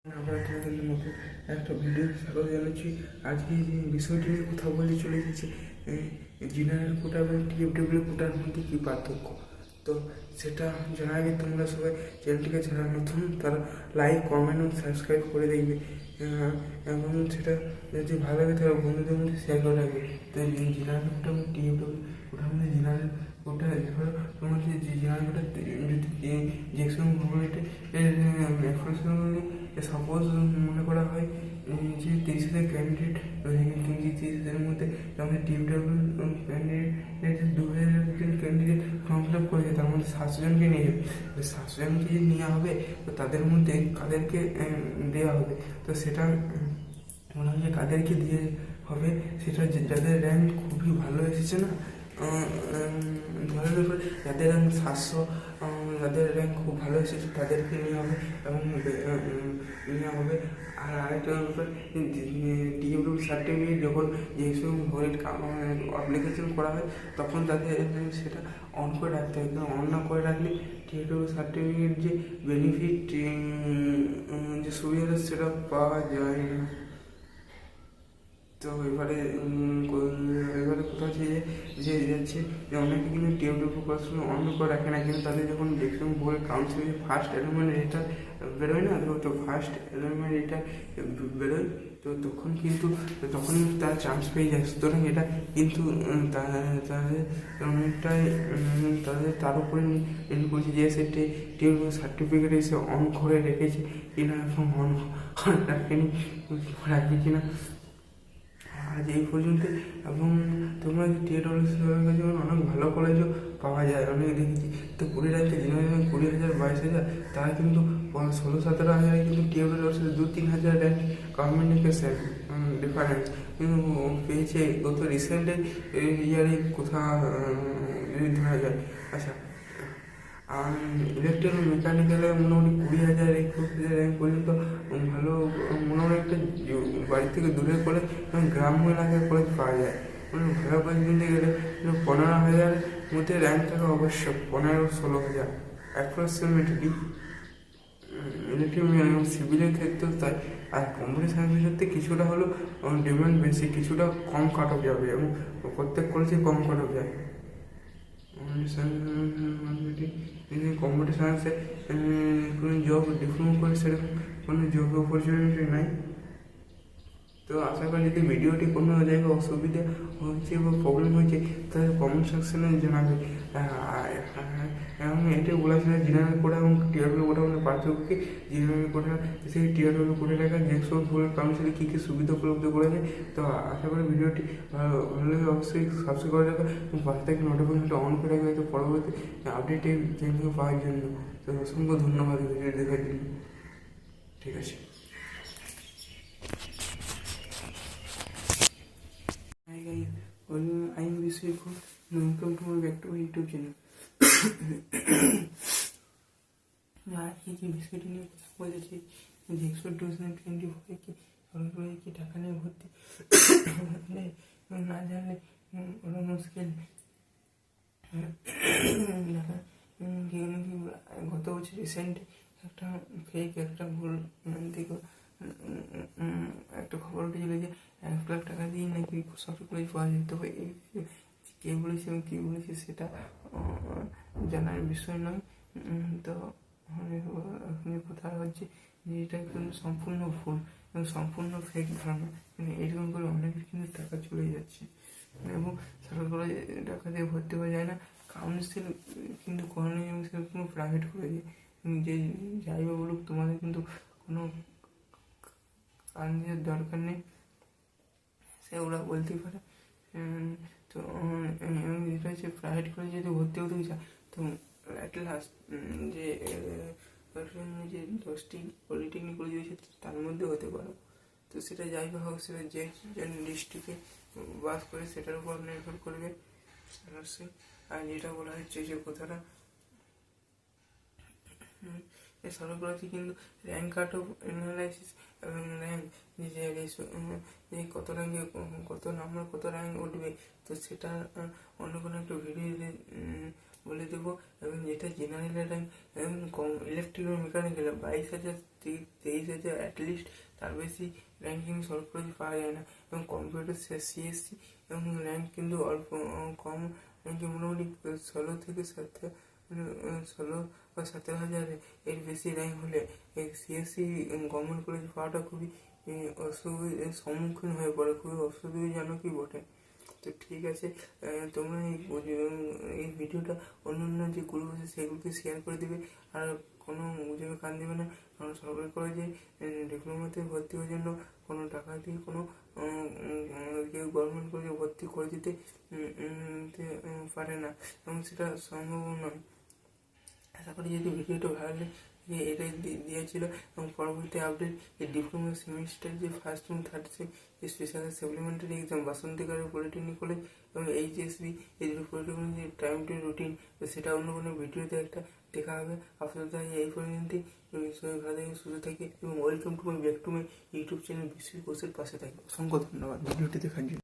আমরা তোমাদের নতুন একটা ভিডিও স্বাগত জানাচ্ছি। আজকে যে বিষয়টি নিয়ে কথা বলতে চলে এসেছে, জেনারেল কোটা এবং টিএফডব্লিউ কোটার মধ্যে কী পার্থক্য। তো সেটা জানার আগে তোমরা সবাই চ্যানেলটিকে যারা নতুন তারা লাইক, কমেন্ট এবং সাবস্ক্রাইব করে দেখবে, এবং সেটা যদি ভালো লাগে তাহলে বন্ধুদের মধ্যে শেয়ার করে রাখবে। তো জেনারেল কোটা এবং টিএফডব্লিউ কোটার মধ্যে জেনারেল কোটা ধরো তোমার যে জেনারেল কোটা যদি যে সময় গভর্নমেন্টে সাপোজ মনে করা হয় যে 30,000 ক্যান্ডিডেট রয়েছে, কিন্তু 30,000-এর মধ্যে আমাদের TFW candidate 2,000 candidate form fill up করেছে, তার মধ্যে 700 জনকে নিয়ে যাবে। 700 জনকে যে নেওয়া হবে তো তাদের মধ্যে কাদেরকে দেওয়া হবে, তো সেটা মনে হয় যে কাদেরকে দিয়ে হবে সেটা যাদের র্যাঙ্ক খুবই ভালো এসেছে না, ধরে নেবে যাদের র্যাঙ্ক 700, যাদের র্যাঙ্ক খুব ভালো এসেছে তাদেরকে নেওয়া হবে এবং নেওয়া হবে। আর আরেকটা ব্যাপার, ডিএমডব্লিউ সার্টিফিকেট যখন যেসব ভোট অ্যাপ্লিকেশন করা হয় তখন তাদের সেটা অন করে রাখতে হয়, কারণ অন না করে রাখলে ডিএমডব্লিউ সার্টিফিকেট যে বেনিফিট যে সুবিধা সেটা পাওয়া যায় না। তো এবারে কোথাও যে যাচ্ছে যে অনেকে কিন্তু টিএফডব্লিউ পড়াশোনা অন্য করে রাখে না, কিন্তু তাদের যখন দেখলাম বোর্ডের কাউন্সিলে ফার্স্ট অ্যালটমেন্ট রেটার বেরোয় না, তো ফার্স্ট অ্যালটমেন্ট রেটার বেরোয়, তো তখন তারা চান্স পেয়ে যায়। সুতরাং এটা কিন্তু তাদের অনেকটাই তার উপরে নির্ভর করছে যে সে টিএফডব্লিউ সার্টিফিকেট এসে অন করে রেখেছে কিনা এবং অন রাখেনি রাখবে কিনা। আজ এই পর্যন্ত, এবং তোমরা যে টিএডব্লিউর কাছে অনেক ভালো কলেজও পাওয়া যায়, অনেক দেখেছি। তো 20 র্যাঙ্কে জেনারেল 20,000 22,000, তারা কিন্তু 16-17 হাজারে কিন্তু টিএডব্লিউর সাথে 2-3 হাজার র্যাঙ্ক কমিউনিকেশন ডিফারেন্স কিন্তু পেয়েছে গত রিসেন্টের ইয়ারে কোথা যদি ধরা যায়। আচ্ছা, আর ইলেকট্রিক্যাল মেকানিক্যালে মোটামুটি 20,000 21,000 র্যাঙ্ক পর্যন্ত ভালো মোটামুটি একটা বাড়ি থেকে দূরে করে গ্রাম্য এলাকায় কলেজ পাওয়া যায়। মানে ভালো কলেজ কিনতে গেলে 15,000 মধ্যে র্যাঙ্ক থাকা আবশ্যক, 15-16,000 অ্যাপ্রক্সিমেটলি। ইলেকট্রিক্যাল এবং সিভিলের ক্ষেত্রেও তাই। আর কম্পিউটার সায়েন্সের ক্ষেত্রে কিছুটা হলেও ডিমান্ড বেশি, কিছুটা কম কাট অফ যাবে এবং প্রত্যেক কলেজে কম কাট অফ যায়। কম্পিউটার সায়েন্সে কোনো জব ডিপ্লোমা করে সেরকম কোনো জব অপরচুনিটি নাই। তো আশা করি যদি ভিডিওটি কোনো জায়গায় অসুবিধা হচ্ছে বা প্রবলেম হয়েছে তাহলে কমেন্ট সেকশনে জানাবে। এবং এটাই বলেছিল জেনারেল কোটা এবং টিআরডব্লিউ কোটা মানে পার্থক্য কি। জেনারেল কোটা সেই টিআরডব্লিউ কোটা টাকা যেসব কাউন্সিলে কী কী সুবিধা উপলব্ধ করেছে। তো আশা করি ভিডিওটি ভালো লাগে, অবশ্যই সাবস্ক্রাইব করে রাখবে এবং পাশে থেকে নোটিফিকেশনটা অন করে রাখবে, তো পরবর্তী আপডেট এই চ্যানেলকে পাওয়ার জন্য। তো অসংখ্য ধন্যবাদ ভিডিও দেখার জন্য। ঠিক আছে। Hi guys, I am Vishweku. Welcome to my back to my YouTube channel. আজকে যে বিষয়টি নিয়ে কথা বলেছি যে 2024 কি সরকারি কি টাকা নিয়ে ভর্তি না জানলে ওরা মুশকিল। গত বছর রিসেন্ট একটা ফেক একটা ভুল দিকে একটা খবর উঠেছিল যে 1 লাখ টাকা দিয়ে নাকি সরকারি পাওয়া যেত। কে বলেছে এবং কী বলেছে সেটা জানার বিষয় নয়। তো এখন কথা হচ্ছে যে এটা কিন্তু সম্পূর্ণ ভুল এবং সম্পূর্ণ ফেক ধারণা। মানে এরকম করে অনেকের কিন্তু টাকা চলে যাচ্ছে এবং সরকারি টাকা দিয়ে ভর্তি হওয়া যায় না। কাউন্সিল কিন্তু কোনো সেরকম প্রাইভেট করে দিয়ে যে যাই বা বলুক তোমাদের কিন্তু কোনো কারণের দরকার নেই, সে ওরা বলতেই পারে। তো যেটা হচ্ছে প্রাইভেট কলেজে যদি ভর্তি হতে চায় তো অ্যাট লাস্ট যে 10টি পলিটেকনিক কলেজ রয়েছে তার মধ্যে হতে পারো। তো সেটা যাই বা হোক, সেটা যে ডিস্ট্রিক্টে বাস করে সেটার উপর নির্ভর করবে অবশ্যই। আর যেটা বলা হচ্ছে যে কথাটা সরকারি কিন্তু র্যাঙ্ক কাট অফ অ্যানালাইসিস এবং র্যাঙ্ক যে কত র্যাঙ্কে কত নাম্বার কত র্যাঙ্ক উঠবে, তো সেটা অন্য কোনো একটা ভিডিওতে বলে দেবো। এবং যেটা জেনারেল র্যাঙ্ক এবং কম ইলেকট্রিক্যাল মেকানিক্যাল 22,000 23,000 অ্যাটলিস্ট, তার বেশি র্যাঙ্ক কিন্তু সরকারি পাওয়া যায় না। এবং কম্পিউটার সিএসসি এবং র্যাঙ্ক কিন্তু অল্প কম র্যাঙ্কে মোটামুটি 16 বা 17 হাজার এর বেশি র্যাঙ্ক হলে এই সিএসসি গভর্নমেন্ট কলেজ পাওয়াটা খুবই অসুবিধার সম্মুখীন হয়ে পড়ে, খুবই অসুবিধাজনকই বটে। তো ঠিক আছে, তোমরা এই ভিডিওটা অন্য যে গ্রুপ আছে সেগুলোকে শেয়ার করে দেবে। আর কোনো গুজবে কান দেবে না, কারণ সরকারি কলেজে ডিপ্লোমাতে ভর্তি হওয়ার জন্য কোনো টাকা দিয়ে কোনো কেউ গভর্নমেন্ট কলেজে ভর্তি করে দিতে পারে না, এবং সেটা সম্ভব নয়। আশা করি যদি ভিডিওটা ভালো লাগে, যে এটাই দিয়েছিল। এবং পরবর্তী আপডেট এই ডিপ্লোমা সেমিস্টার যে ফার্স্ট এবং থার্ড যে স্পেশাল সাপ্লিমেন্টারি এক্সাম বাসন্তীকারের পলিটেকনিক কলেজ এবং এইচএসবি, এই দুটো পলিটেকনিক যে টাইম টু রুটিন, তো সেটা অন্য কোনো ভিডিওতে একটা দেখা হবে। আপাতত এই পর্যন্তই। সবাই ভালো থাকে, সুস্থ থাকে এবং welcome to my back to my YouTube channel বিশ্বের কোর্সের পাশে থাকে। অসংখ্য ধন্যবাদ ভিডিওটি দেখার জন্য।